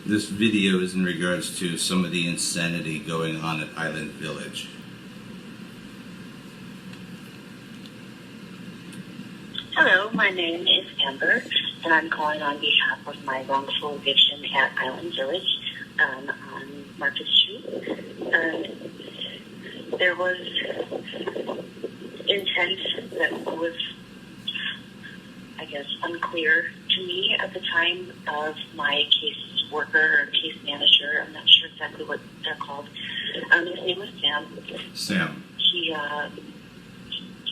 this video is in regards to some of the insanity going on at Island Village. Hello, my name is Amber, and I'm calling on behalf of my wrongful eviction at Island Village on Market Street. There was intent that was, I guess, unclear to me at the time of my case worker or case manager. I'm not sure exactly what they're called. His name was Sam. Sam. He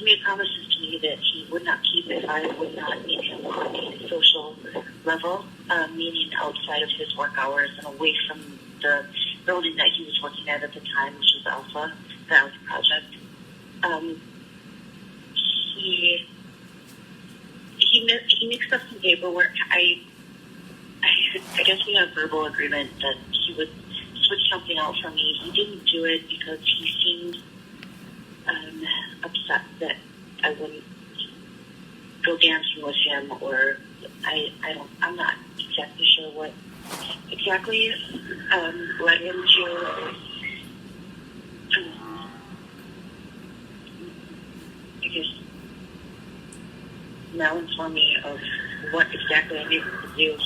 made promises to me that he would not keep if I would not meet him on a social level, meaning outside of his work hours and away from the building that he was working at the time, which was Alpha, the Alpha Project. He mixed up some paperwork. I guess we had a verbal agreement that he would switch something out for me. He didn't do it because he seemed upset that I wouldn't go dancing with him, or I'm not exactly sure what exactly led him to I guess malinform me of what exactly I needed to do.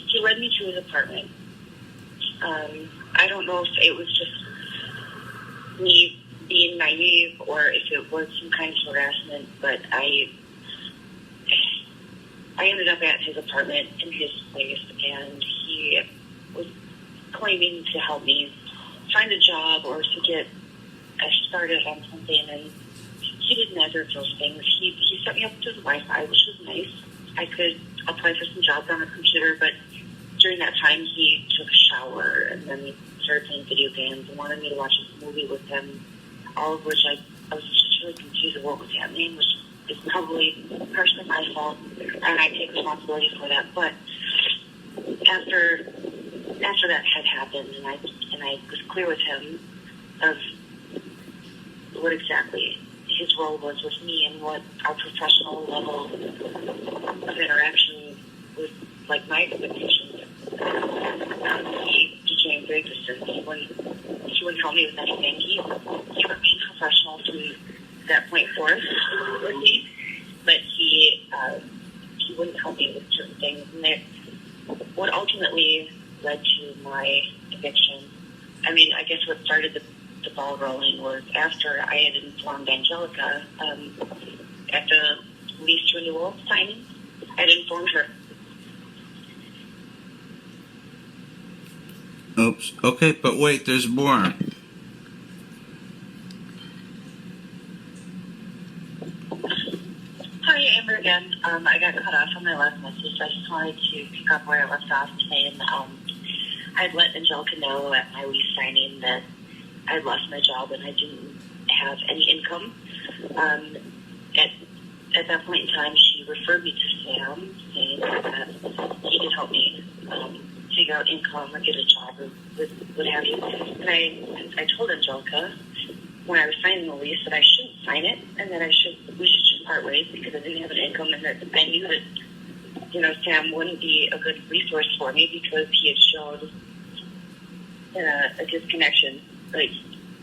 He led me to his apartment. I don't know if it was just me being naive or if it was some kind of harassment, but I ended up at his apartment in his place, and he was claiming to help me find a job or to get started on something, and he did neither of those things. He set me up to his Wi-Fi, which was nice. I could apply for some jobs on the computer, but during that time he took a shower and then started playing video games and wanted me to watch a movie with him, all of which I was just really confused of what was happening, which is probably partially my fault, and I take responsibility for that. But after that had happened, and I was clear with him of what exactly his role was with me and what our professional level of interaction was, like my expectations. He became very distant. He wouldn't help me with anything. He remained professional from that point forth with me, but he wouldn't help me with certain things. And what ultimately led to my eviction, I mean, I guess what started the ball rolling was after I had informed Angelica at the lease renewal signing. I had informed her. Oops. Okay, but wait, there's more. Hi, Amber again. I got cut off on my last message. I just wanted to pick up where I left off today. And I had let Angelica know at my lease signing that I had lost my job and I didn't have any income. At that point in time, she referred me to Sam, saying that he could help me figure out income or get a job or what have you. And I told Angelica when I was signing the lease that I shouldn't sign it and that we should just part ways because I didn't have an income, and that I knew that Sam wouldn't be a good resource for me because he had showed a disconnection, like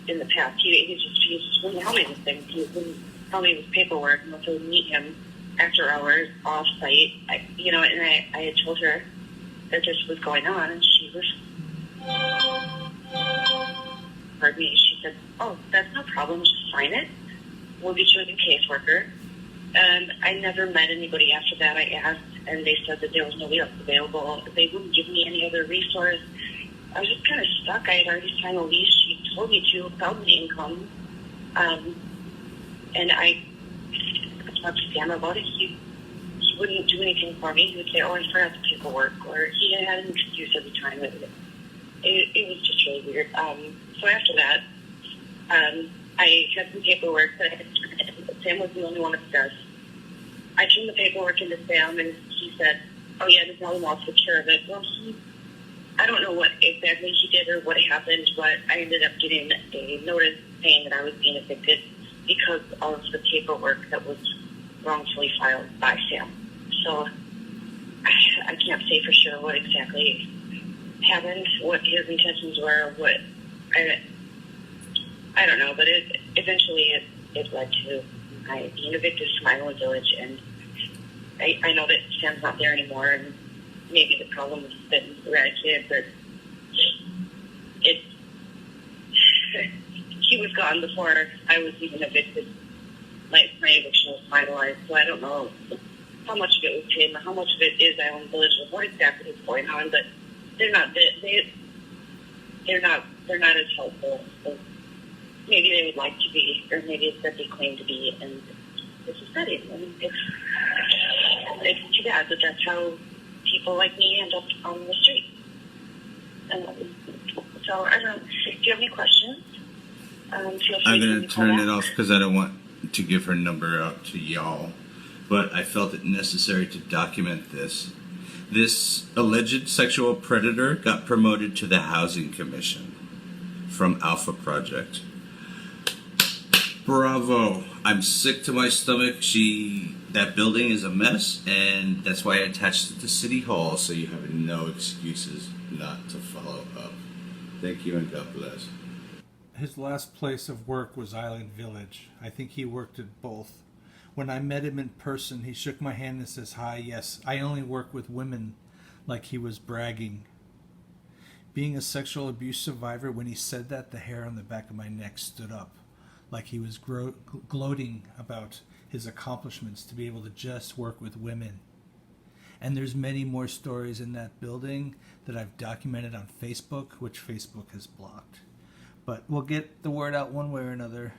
in the past. He just wouldn't help me with things. He wouldn't help me with paperwork unless I would meet him after hours off site. And I had told her that this was going on, and she was, pardon me, she said, "Oh, that's no problem, just sign it. We'll get you a new caseworker." And I never met anybody after that. I asked, and they said that there was nobody else available. They wouldn't give me any other resource. I was just kind of stuck. I had already signed a lease. She told me to without any income. And I talked to Sam about it. He wouldn't do anything for me. He would say, "Oh, I forgot the paperwork," or he had an excuse every time. It was just really weird. So after that, I got some paperwork that Sam was the only one upstairs. I turned the paperwork into Sam, and he said, "Oh yeah, there's no one else to take care of it." Well, I don't know what exactly he did or what happened, but I ended up getting a notice saying that I was being evicted because of the paperwork that was wrongfully filed by Sam. So I can't say for sure what exactly happened, what his intentions were, I don't know, but it led to my being evicted from Island Village, and I know that Sam's not there anymore, and maybe the problem has been eradicated, but it he was gone before I was even evicted. My eviction was finalized, so I don't know how much of it was him, or how much of it is Island Village, or what exactly is going on. But they're not as helpful as maybe they would like to be, or maybe it's that they claim to be. And it's upsetting. And it's too bad that that's how people like me end up on the street. So I don't know. Do you have any questions? Feel free I'm going to call turn back. it off because I don't want to give her number out to y'all. But I felt it necessary to document this. This alleged sexual predator got promoted to the Housing Commission from Alpha Project. Bravo. I'm sick to my stomach. That building is a mess, and that's why I attached it to City Hall, so you have no excuses not to follow up. Thank you, and God bless. His last place of work was Island Village. I think he worked at both. When I met him in person, he shook my hand and says, "Hi, yes, I only work with women," like he was bragging. Being a sexual abuse survivor, when he said that, the hair on the back of my neck stood up, like he was gloating about his accomplishments to be able to just work with women. And there's many more stories in that building that I've documented on Facebook, which Facebook has blocked. But we'll get the word out one way or another.